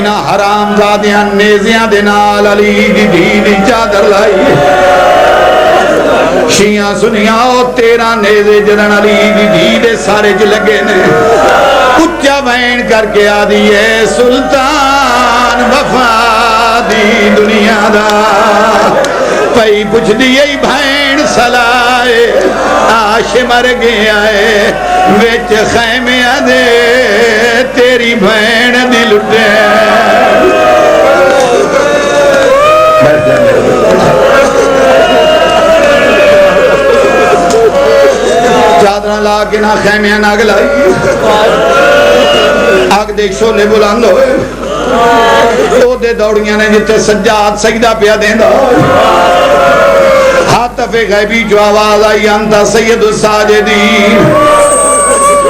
انہاں حرام زادیاں نیزیاں دے نال علی دی دھی چادر لائی شیعہ سنیاں او 13 نیزے جدن علی دی دھی دے سارے چ لگے نے اچھا بین کر کے آدھی ہے سلطان وفا دی دنیا دا پئی پوچھ دیئی بھین سلائے آش مر گیا ہے ویچ خیمیاں دے تیری بھین دی لٹے چادرہ لا کے نہ خیمیاں نہ گلائی آگ دیکھ شولے بلند ہوئے تو دے دوڑیاں نے جتے سجاد سجدہ پیا دیندہ حاطف غیبی جو آواز آئی انتا سید الساجدین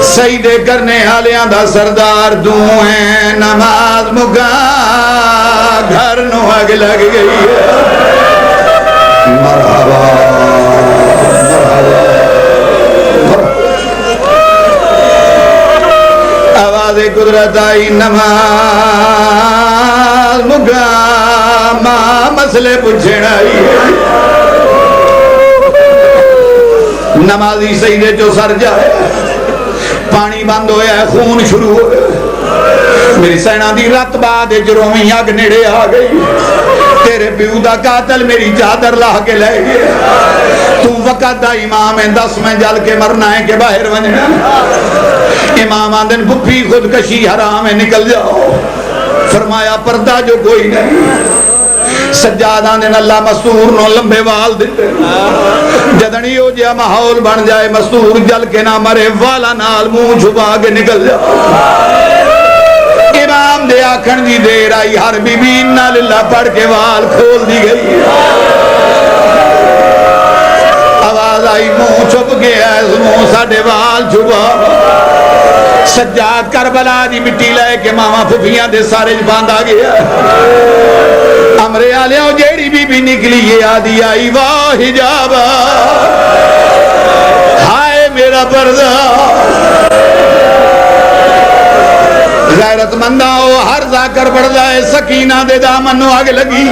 سجدے کرنے حالیاں دا سردار دوں ہیں نماز مکا گھر نو آگ لگ گئی ہے مرحبا آواز قدرت آئی نماز مکا ماں مسئلے پوچھیں آئی نمازی سجدے جو سر جائے پانی بند ہویا ہے خون شروع ہویا میری سینہ دی رات بعد جرومی آگ نیڑے آ گئی تیرے پیو دا قاتل میری چادر لاہ کے لے گئے تو وقت دا امام ہے 10 میں جل کے مرنا ہے کہ باہر ونجنا امام آندن بھپی خودکشی حرام ہے نکل جاؤ فرمایا پردہ جو کوئی نہیں سجاد آندن اللہ مستور نو لمبے وال دیتے جدنی ہو جیا ماحول بن جائے مستور جل کے نہ مرے والا نال منہ چھپا کے نکل جاؤ امام دے آکھن دی دیر آئی ہر بی بی انہا للہ پڑھ کے وال کھول دی گئی آواز آئی منہ چھپ گیا ہے منہ ساڑھے وال چھپا سجاد کربلا دی مٹی لے کے ماما پھوپیاں دے سارے باندھا گیا امرے آلیاں جیڑی بی بی نکلی یہ آدھی آئی واہ حجابا ہائے میرا پردہ غیرت مندہ ہو ہر ذاکر بڑھ جائے سکینہ دے دامنو آگے لگی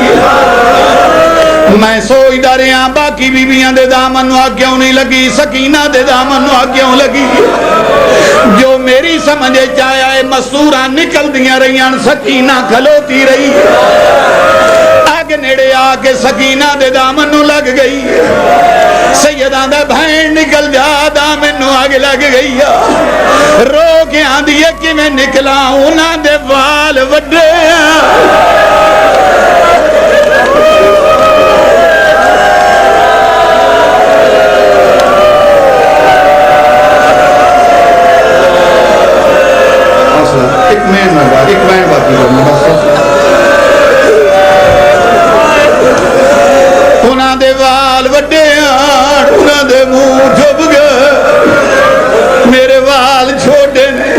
میں سوئی داریاں باقی بیویاں دے دامنو آگ کیوں نہیں لگی سکینہ دے دامنو آگ کیوں لگی جو میری سمجھے چاہیا ہے مستورہ نکل دیا رہیاں سکینہ کھلوتی رہی آگ نیڑے آکے سکینہ دے دامنو لگ گئی سیدان دے بھین نکل جا دامنو آگ لگ گئی رو کے آندھی ہے کہ میں نکلا انہاں دے وال وڈے ایک مین باقی انہاں دے وال وڈے انہاں دے منہ چھپ گئے میرے وال چھوٹے نے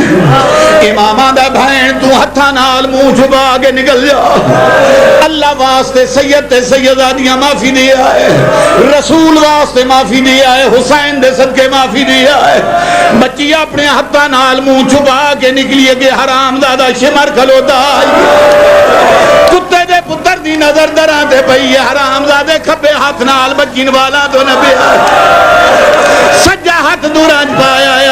امامہ دا بھین تو ہتھا نال منہ چھپا کے نکل جا اللہ واسطے سید تے سیدہ دیا معافی دیا ہے رسول واسطے معافی دیا ہے حسین دے صدقے معافی دیا ہے بچی اپنے ہتھا نال منہ چھپا کے نکلیے کہ حرام دادا شمر کھلوتا کتے دے پتر دی نظر دران تے پئی حرام دادے کھپے ہاتھ نال بچین والا تو نبی سجا ہاتھ دورانج پایا ہے